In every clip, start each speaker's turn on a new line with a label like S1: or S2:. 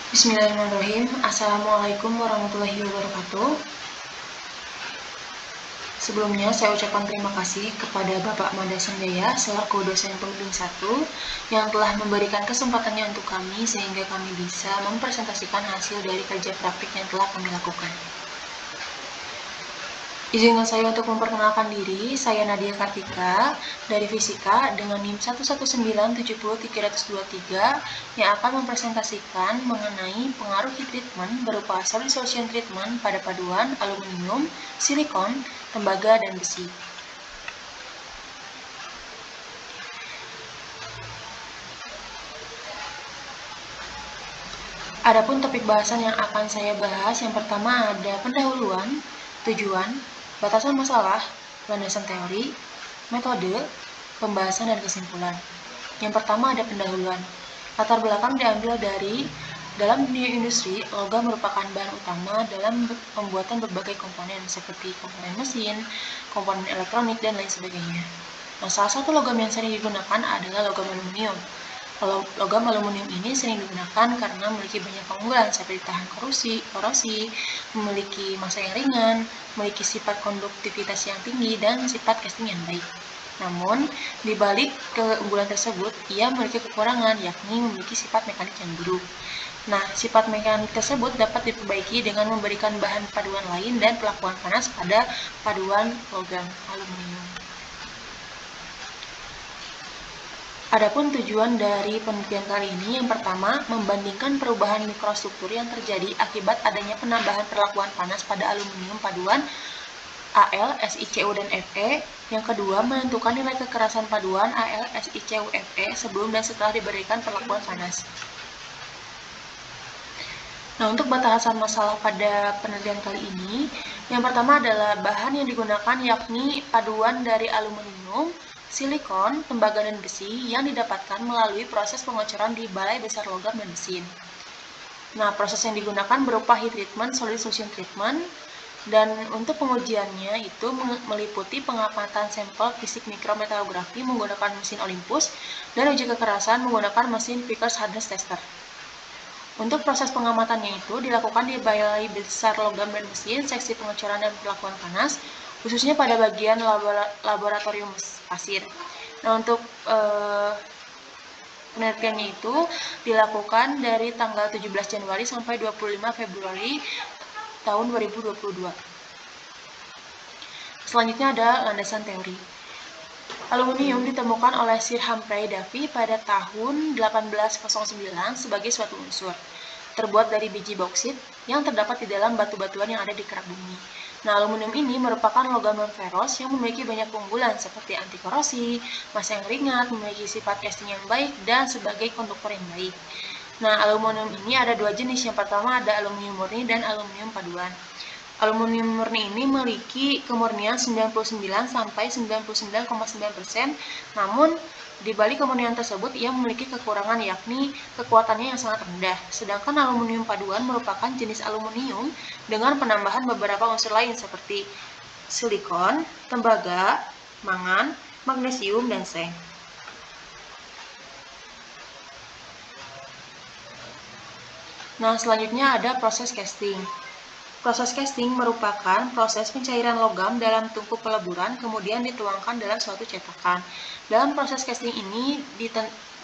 S1: Bismillahirrahmanirrahim. Assalamualaikum warahmatullahi wabarakatuh. Sebelumnya saya ucapkan terima kasih kepada Bapak Mada Sanjaya selaku dosen pembimbing 1 yang telah memberikan kesempatannya untuk kami sehingga kami bisa mempresentasikan hasil dari kerja praktik yang telah kami lakukan. Izinkan saya untuk memperkenalkan diri, saya Nadia Kartika dari Fisika dengan NIM 119700323 yang akan mempresentasikan mengenai pengaruh heat treatment berupa solid solution treatment pada paduan aluminium, silikon, tembaga, dan besi. Adapun topik bahasan yang akan saya bahas, yang pertama ada pendahuluan, tujuan, batasan masalah, landasan teori, metode, pembahasan, dan kesimpulan. Yang pertama ada pendahuluan. Latar belakang diambil dari dalam dunia industri, logam merupakan bahan utama dalam pembuatan berbagai komponen seperti komponen mesin, komponen elektronik, dan lain sebagainya. Nah, salah satu logam yang sering digunakan adalah logam aluminium. Logam aluminium ini sering digunakan karena memiliki banyak keunggulan seperti tahan korosi, memiliki massa yang ringan, memiliki sifat konduktivitas yang tinggi, dan sifat casting yang baik. Namun, di balik keunggulan tersebut, ia memiliki kekurangan, yakni memiliki sifat mekanik yang buruk. Nah, sifat mekanik tersebut dapat diperbaiki dengan memberikan bahan paduan lain dan pelakuan panas pada paduan logam aluminium. Adapun tujuan dari penelitian kali ini, yang pertama, membandingkan perubahan mikrostruktur yang terjadi akibat adanya penambahan perlakuan panas pada aluminium paduan Al, SiCu, dan Fe. Yang kedua, menentukan nilai kekerasan paduan Al, SiCu, Fe sebelum dan setelah diberikan perlakuan panas. Nah, untuk batasan masalah pada penelitian kali ini, yang pertama adalah bahan yang digunakan yakni paduan dari aluminium, silikon, tembaga, dan besi yang didapatkan melalui proses pengocoran di Balai Besar Logam dan Mesin. Nah, proses yang digunakan berupa heat treatment, solid solution treatment, dan untuk pengujiannya itu meliputi pengamatan sampel fisik mikrometalografi menggunakan mesin Olympus dan uji kekerasan menggunakan mesin Vickers Hardness Tester. Untuk proses pengamatannya itu dilakukan di Balai Besar Logam dan Mesin, seksi pengocoran dan perlakuan panas, khususnya pada bagian laboratorium pasir. Nah, untuk penelitiannya itu dilakukan dari tanggal 17 Januari sampai 25 Februari tahun 2022. Selanjutnya ada landasan teori. Aluminium ditemukan oleh Sir Humphrey Davy pada tahun 1809 sebagai suatu unsur terbuat dari biji bauksit yang terdapat di dalam batu-batuan yang ada di kerak bumi. Nah, aluminium ini merupakan logam non-ferrous yang memiliki banyak keunggulan seperti anti korosi, massa yang ringan, memiliki sifat casting yang baik, dan sebagai konduktor yang baik. Nah, aluminium ini ada dua jenis. Yang pertama ada aluminium murni dan aluminium paduan. Aluminium murni ini memiliki kemurnian 99 sampai 99,9%, namun di balik kemurnian tersebut ia memiliki kekurangan yakni kekuatannya yang sangat rendah. Sedangkan aluminium paduan merupakan jenis aluminium dengan penambahan beberapa unsur lain seperti silikon, tembaga, mangan, magnesium, dan seng. Nah, selanjutnya ada proses casting. Proses casting merupakan proses pencairan logam dalam tungku peleburan kemudian dituangkan dalam suatu cetakan. Dalam proses casting ini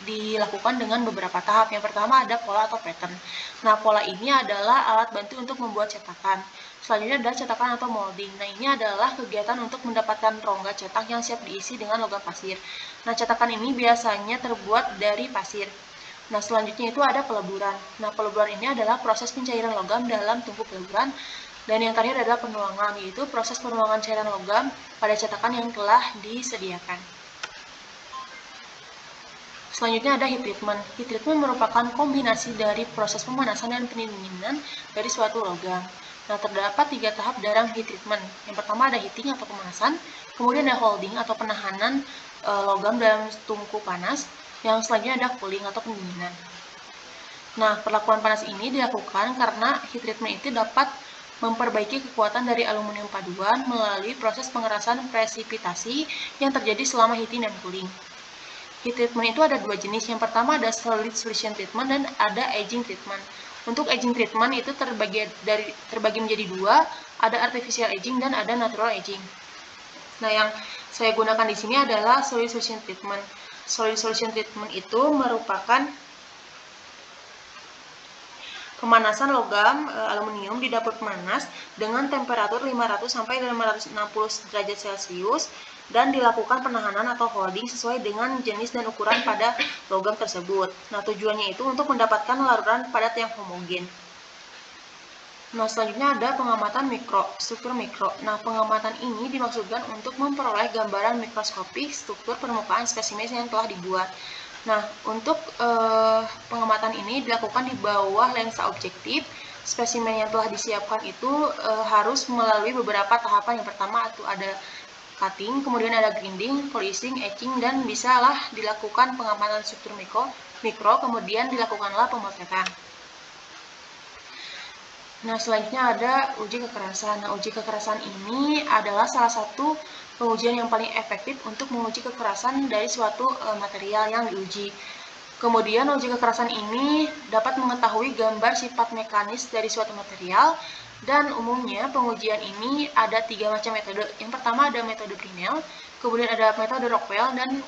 S1: dilakukan dengan beberapa tahap. Yang pertama ada pola atau pattern. Nah, pola ini adalah alat bantu untuk membuat cetakan. Selanjutnya ada cetakan atau molding. Nah, ini adalah kegiatan untuk mendapatkan rongga cetak yang siap diisi dengan logam pasir. Nah, cetakan ini biasanya terbuat dari pasir. Nah, selanjutnya itu ada peleburan. Nah, peleburan ini adalah proses pencairan logam dalam tungku peleburan. Dan yang terakhir adalah penuangan, yaitu proses penuangan cairan logam pada cetakan yang telah disediakan. Selanjutnya ada heat treatment. Heat treatment merupakan kombinasi dari proses pemanasan dan pendinginan dari suatu logam. Nah, terdapat 3 tahap dalam heat treatment. Yang pertama ada heating atau pemanasan, kemudian ada holding atau penahanan logam dalam tungku panas, yang selanjutnya ada cooling atau pendinginan. Nah, perlakuan panas ini dilakukan karena heat treatment itu dapat memperbaiki kekuatan dari aluminium paduan melalui proses pengerasan presipitasi yang terjadi selama heating dan cooling. Heat treatment itu ada dua jenis. Yang pertama ada solid solution treatment dan ada aging treatment. Untuk aging treatment itu terbagi menjadi dua, ada artificial aging dan ada natural aging. Nah, yang saya gunakan di sini adalah solid solution treatment. Solid solution treatment itu merupakan pemanasan logam aluminium di dapur pemanas dengan temperatur 500 sampai 560 derajat Celcius dan dilakukan penahanan atau holding sesuai dengan jenis dan ukuran pada logam tersebut. Nah, tujuannya itu untuk mendapatkan larutan padat yang homogen. Nah, selanjutnya ada pengamatan mikro, struktur mikro. Nah, pengamatan ini dimaksudkan untuk memperoleh gambaran mikroskopik struktur permukaan spesimen yang telah dibuat. Nah, untuk pengamatan ini dilakukan di bawah lensa objektif. Spesimen yang telah disiapkan itu harus melalui beberapa tahapan. Yang pertama itu ada cutting, kemudian ada grinding, polishing, etching, dan bisalah dilakukan pengamatan struktur mikro, kemudian dilakukanlah pemotretan. Nah, selanjutnya ada uji kekerasan. Nah, uji kekerasan ini adalah salah satu pengujian yang paling efektif untuk menguji kekerasan dari suatu material yang diuji. Kemudian, uji kekerasan ini dapat mengetahui gambar sifat mekanis dari suatu material, dan umumnya pengujian ini ada 3 macam metode. Yang pertama ada metode Brinell, kemudian ada metode Rockwell, dan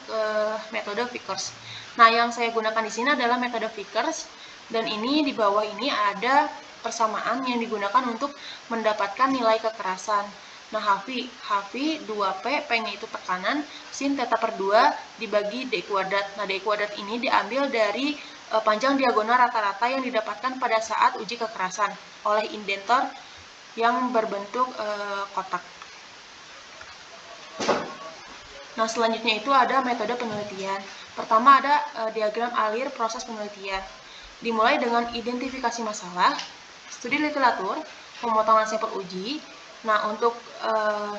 S1: metode Vickers. Nah, yang saya gunakan di sini adalah metode Vickers, dan ini di bawah ini ada persamaan yang digunakan untuk mendapatkan nilai kekerasan. Nah, Hv 2P, P-nya itu tekanan, sin theta per 2 dibagi D kuadrat. Nah, D kuadrat ini diambil dari panjang diagonal rata-rata yang didapatkan pada saat uji kekerasan oleh indentor yang berbentuk kotak. Nah, selanjutnya itu ada metode penelitian. Pertama ada diagram alir proses penelitian. Dimulai dengan identifikasi masalah, studi literatur, pemotongan sampel uji. Nah, untuk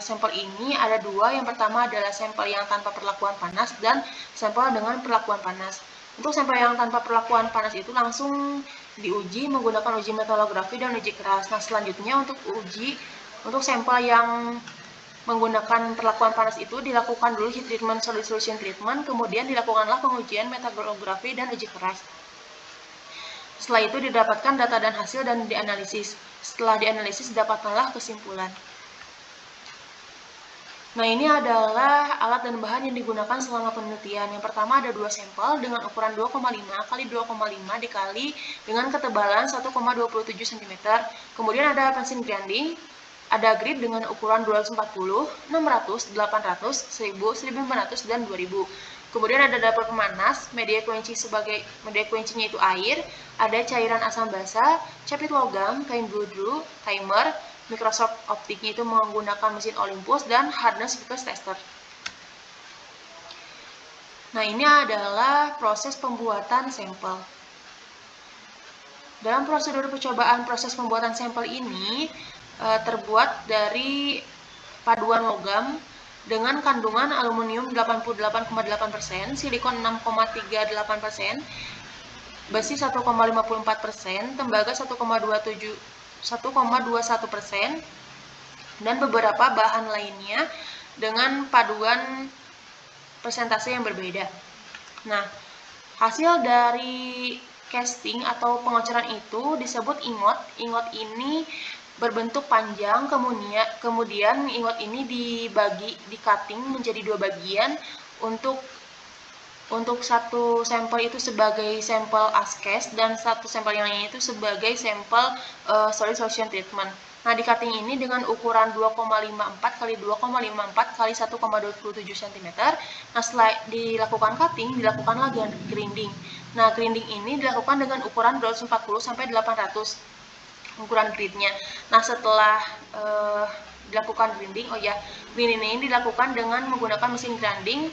S1: sampel ini ada dua. Yang pertama adalah sampel yang tanpa perlakuan panas dan sampel dengan perlakuan panas. Untuk sampel yang tanpa perlakuan panas itu langsung diuji menggunakan uji metalografi dan uji keras. Nah, selanjutnya untuk sampel yang menggunakan perlakuan panas itu dilakukan dulu heat treatment, solid solution treatment, kemudian dilakukanlah pengujian metalografi dan uji keras. Setelah itu didapatkan data dan hasil dan dianalisis. Setelah dianalisis didapatkanlah kesimpulan. Nah, ini adalah alat dan bahan yang digunakan selama penelitian. Yang pertama ada 2 sampel dengan ukuran 2,5 kali 2,5 dikali dengan ketebalan 1,27 cm. Kemudian ada pensil grinding, ada grid dengan ukuran 240, 600, 800, 1000, 1500, dan 2000. Kemudian ada dapur pemanas, media kuencinya itu air, ada cairan asam basa, capit logam, kain bludru, timer, Microsoft optiknya itu menggunakan mesin Olympus, dan hardness Vickers tester. Nah, ini adalah proses pembuatan sampel. Dalam prosedur percobaan proses pembuatan sampel ini terbuat dari paduan logam dengan kandungan aluminium 88,8%, silikon 6,38%, besi 1,54%, tembaga 1,21%, dan beberapa bahan lainnya dengan paduan persentase yang berbeda. Nah, hasil dari casting atau pengocoran itu disebut ingot. Ingot ini berbentuk panjang, kemudian ingot ini di-cutting menjadi 2 bagian untuk satu sampel itu sebagai sampel ASCES dan satu sampel yang lainnya itu sebagai sampel solid solution treatment. Nah, di cutting ini dengan ukuran 2,54 kali 2,54 kali 1,27 cm. Nah, setelah dilakukan cutting, dilakukanlah grinding. Nah, grinding ini dilakukan dengan ukuran 240 sampai 800 ukuran gridnya. Nah, setelah dilakukan grinding, grinding ini dilakukan dengan menggunakan mesin grinding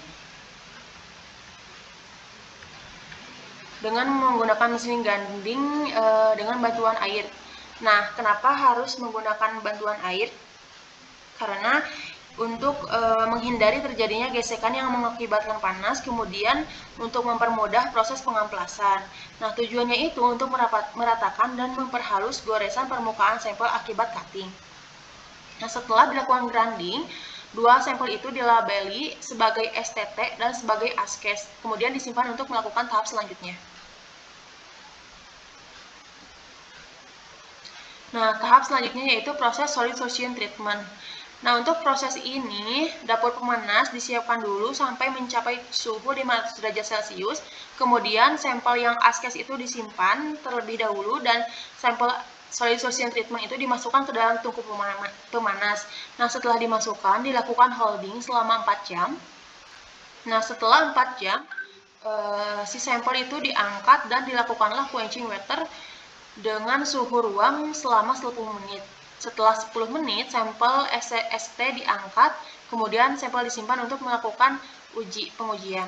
S1: dengan bantuan air. Nah, kenapa harus menggunakan bantuan air? Karena untuk menghindari terjadinya gesekan yang mengakibatkan panas, kemudian untuk mempermudah proses pengamplasan. Nah, tujuannya itu untuk meratakan dan memperhalus goresan permukaan sampel akibat cutting. Nah, setelah dilakukan grinding, 2 sampel itu dilabeli sebagai STT dan sebagai ASCES, kemudian disimpan untuk melakukan tahap selanjutnya. Nah, tahap selanjutnya yaitu proses solid solution treatment. Nah, untuk proses ini, dapur pemanas disiapkan dulu sampai mencapai suhu 500 derajat Celcius. Kemudian, sampel yang askes itu disimpan terlebih dahulu dan sampel solid solution treatment itu dimasukkan ke dalam tungku pemanas. Nah, setelah dimasukkan, dilakukan holding selama 4 jam. Nah, setelah 4 jam, si sampel itu diangkat dan dilakukanlah quenching water dengan suhu ruang selama 10 menit. Setelah 10 menit, sampel ST diangkat, kemudian sampel disimpan untuk melakukan pengujian.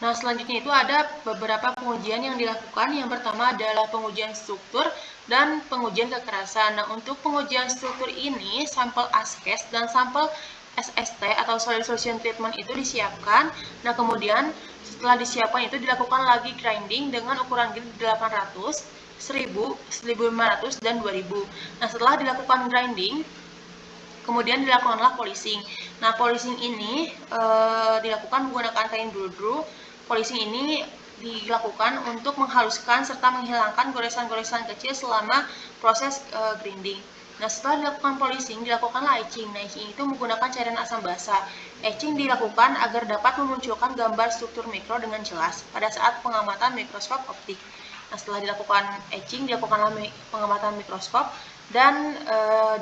S1: Nah, selanjutnya itu ada beberapa pengujian yang dilakukan. Yang pertama adalah pengujian struktur dan pengujian kekerasan. Nah, untuk pengujian struktur ini, sampel askes dan sampel SST atau solid solution treatment itu disiapkan. Nah, kemudian setelah disiapkan itu dilakukan lagi grinding dengan ukuran grid 800, 1000, 1500, dan 2000. Nah, setelah dilakukan grinding, kemudian dilakukanlah polishing. Nah, polishing ini dilakukan menggunakan kain bluedroo. Polishing ini dilakukan untuk menghaluskan serta menghilangkan goresan-goresan kecil selama proses grinding. Nah, setelah dilakukan polishing, dilakukanlah etching. Nah, etching itu menggunakan cairan asam basa. Etching dilakukan agar dapat memunculkan gambar struktur mikro dengan jelas pada saat pengamatan mikroskop optik. Nah, setelah dilakukan etching, dilakukanlah pengamatan mikroskop dan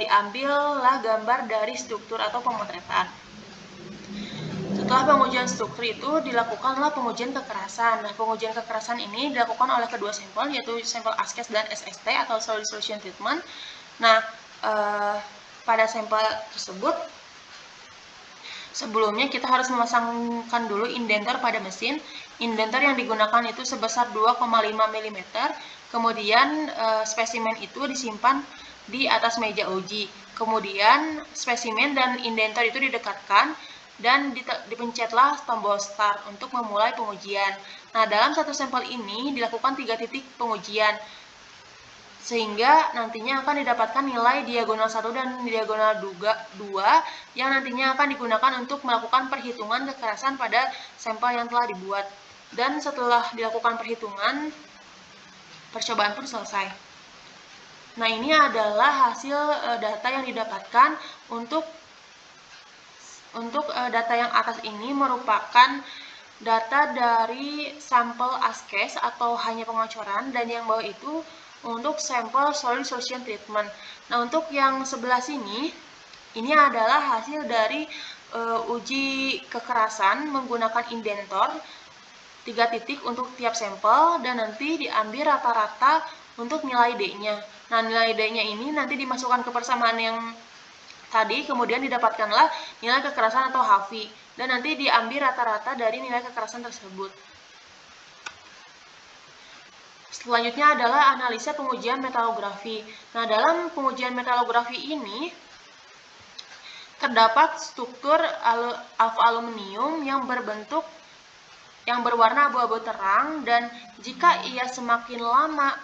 S1: diambillah gambar dari struktur atau pemotretan. Setelah pengujian struktur itu dilakukanlah pengujian kekerasan. Nah, pengujian kekerasan ini dilakukan oleh kedua sampel, yaitu sampel askes dan SST atau solid solution treatment. Nah, pada sampel tersebut sebelumnya kita harus memasangkan dulu indentor pada mesin. Indentor yang digunakan itu sebesar 2,5 mm. Kemudian spesimen itu disimpan di atas meja uji. Kemudian spesimen dan indentor itu didekatkan dan dipencetlah tombol start untuk memulai pengujian. Nah, dalam satu sampel ini dilakukan 3 titik pengujian, sehingga nantinya akan didapatkan nilai diagonal 1 dan diagonal 2 yang nantinya akan digunakan untuk melakukan perhitungan kekerasan pada sampel yang telah dibuat. Dan setelah dilakukan perhitungan, percobaan pun selesai. Nah, ini adalah hasil data yang didapatkan. Untuk data yang atas ini merupakan data dari sampel askes atau hanya pengocoran, dan yang bawah itu untuk sampel solid solution treatment. Nah, untuk yang sebelah sini, ini adalah hasil dari uji kekerasan menggunakan indentor 3 titik untuk tiap sampel, dan nanti diambil rata-rata untuk nilai D-nya. Nah, nilai D-nya ini nanti dimasukkan ke persamaan yang tadi, kemudian didapatkanlah nilai kekerasan atau HV, dan nanti diambil rata-rata dari nilai kekerasan tersebut. Selanjutnya adalah analisa pengujian metalografi. Nah, dalam pengujian metalografi ini terdapat struktur alfa aluminium yang berwarna abu-abu terang, dan jika ia semakin lama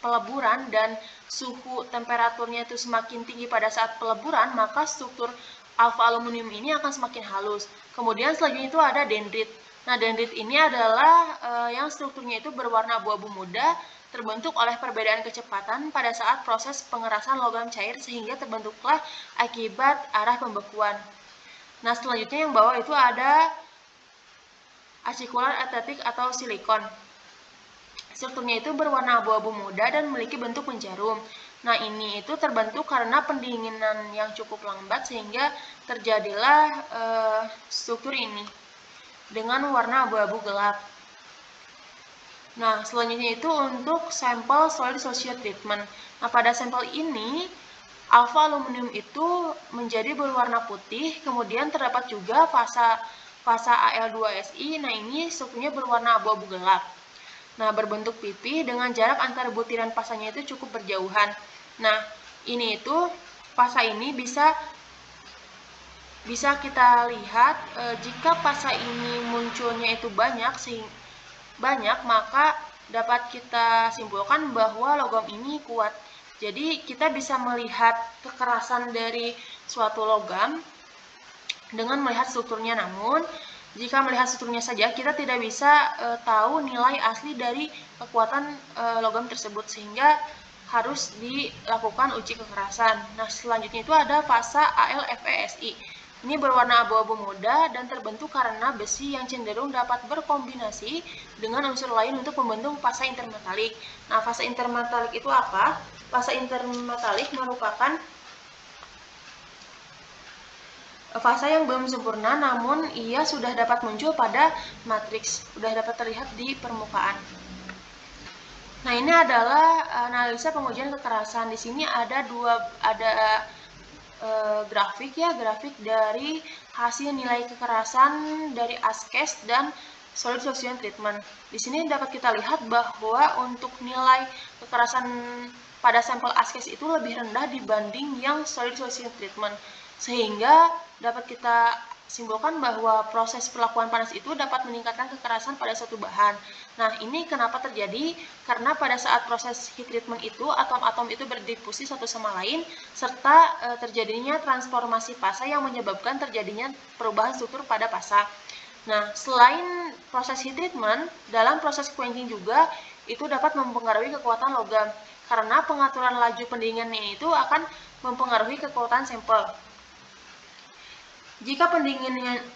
S1: peleburan dan suhu temperaturnya itu semakin tinggi pada saat peleburan, maka struktur alfa aluminium ini akan semakin halus. Kemudian selanjutnya itu ada dendrit. Nah, dendrit ini adalah yang strukturnya itu berwarna abu-abu muda, terbentuk oleh perbedaan kecepatan pada saat proses pengerasan logam cair sehingga terbentuklah akibat arah pembekuan. Nah, selanjutnya yang bawah itu ada acicular atletik atau silikon. Strukturnya itu berwarna abu-abu muda dan memiliki bentuk penjarum. Nah, ini itu terbentuk karena pendinginan yang cukup lambat sehingga terjadilah struktur ini dengan warna abu-abu gelap. Nah, selanjutnya itu untuk sampel solid solution treatment. Nah, pada sampel ini alfa aluminium itu menjadi berwarna putih, kemudian terdapat juga fasa Al2Si. Nah, ini strukturnya berwarna abu-abu gelap. Nah, berbentuk pipih dengan jarak antara butiran pasanya itu cukup berjauhan. Nah, ini itu pasa ini bisa kita lihat jika pasa ini munculnya itu banyak, maka dapat kita simpulkan bahwa logam ini kuat. Jadi, kita bisa melihat kekerasan dari suatu logam dengan melihat strukturnya, namun jika melihat strukturnya saja, kita tidak bisa tahu nilai asli dari kekuatan logam tersebut, sehingga harus dilakukan uji kekerasan. Nah, selanjutnya itu ada fase ALFESI. Ini berwarna abu-abu muda dan terbentuk karena besi yang cenderung dapat berkombinasi dengan unsur lain untuk membentuk fase intermetalik. Nah, fase intermetalik itu apa? Fase intermetalik merupakan fase yang belum sempurna, namun ia sudah dapat muncul pada matriks, sudah dapat terlihat di permukaan. Nah, ini adalah analisa pengujian kekerasan. Di sini ada grafik dari hasil nilai kekerasan dari ASKES dan Solid Social Treatment. Di sini dapat kita lihat bahwa untuk nilai kekerasan pada sampel ASKES itu lebih rendah dibanding yang Solid Social Treatment, sehingga dapat kita simpulkan bahwa proses perlakuan panas itu dapat meningkatkan kekerasan pada suatu bahan. Nah, ini kenapa terjadi? Karena pada saat proses heat treatment itu, atom-atom itu berdifusi satu sama lain, serta terjadinya transformasi fasa yang menyebabkan terjadinya perubahan struktur pada fasa. Nah, selain proses heat treatment, dalam proses quenching juga itu dapat mempengaruhi kekuatan logam, karena pengaturan laju pendinginannya itu akan mempengaruhi kekuatan sampel. Jika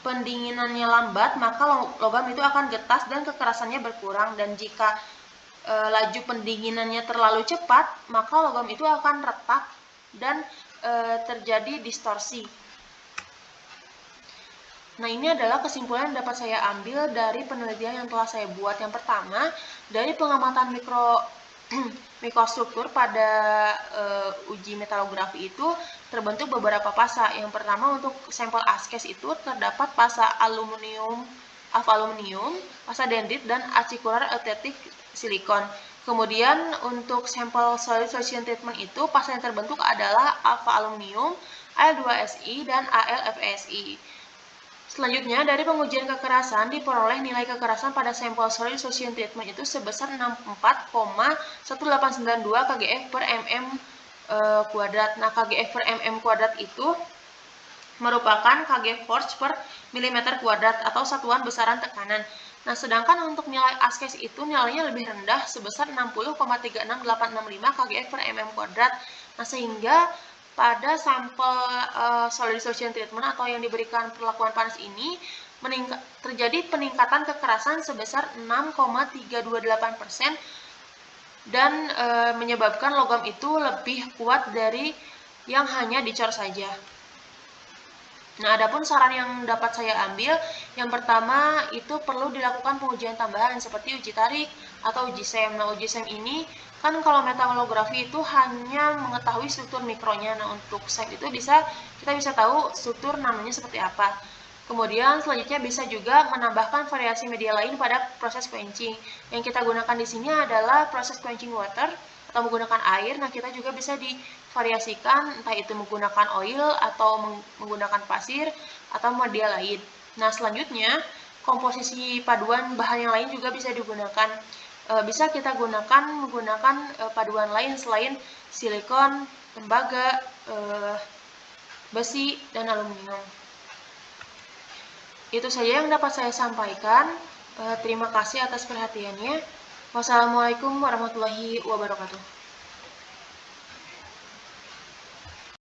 S1: pendinginannya lambat, maka logam itu akan getas dan kekerasannya berkurang. Dan jika laju pendinginannya terlalu cepat, maka logam itu akan retak dan terjadi distorsi. Nah, ini adalah kesimpulan yang dapat saya ambil dari penelitian yang telah saya buat. Yang pertama, dari pengamatan mikrostruktur pada uji metalografi itu terbentuk beberapa fasa. Yang pertama, untuk sampel ASKES itu terdapat fasa aluminium, fasa dendrit, dan acikular eutetic silikon. Kemudian untuk sampel solid solution treatment itu fasa yang terbentuk adalah alfa aluminium, Al2Si, dan AlFeSi. Selanjutnya, dari pengujian kekerasan diperoleh nilai kekerasan pada sampel solid solution treatment itu sebesar 64,1892 kgf per mm kuadrat. Nah, kgf per mm kuadrat itu merupakan kgf force per mm kuadrat atau satuan besaran tekanan. Nah, sedangkan untuk nilai ASKES itu nilainya lebih rendah sebesar 60,36865 kgf per mm kuadrat. Nah, sehingga pada sampel solid solution treatment atau yang diberikan perlakuan panas ini terjadi peningkatan kekerasan sebesar 6,328% dan menyebabkan logam itu lebih kuat dari yang hanya dicor saja. Nah, adapun saran yang dapat saya ambil, yang pertama itu perlu dilakukan pengujian tambahan seperti uji tarik atau uji SEM. Nah, uji SEM ini kan kalau metalografi itu hanya mengetahui struktur mikronya. Nah, untuk SEM itu kita bisa tahu struktur namanya seperti apa. Kemudian selanjutnya bisa juga menambahkan variasi media lain pada proses quenching. Yang kita gunakan di sini adalah proses quenching water atau menggunakan air. Nah, kita juga bisa divariasikan entah itu menggunakan oil atau menggunakan pasir atau media lain. Nah, selanjutnya komposisi paduan bahan yang lain juga bisa digunakan. Bisa kita menggunakan paduan lain selain silikon, tembaga, besi, dan aluminium. Itu saja yang dapat saya sampaikan. Terima kasih atas perhatiannya. Wassalamualaikum warahmatullahi wabarakatuh.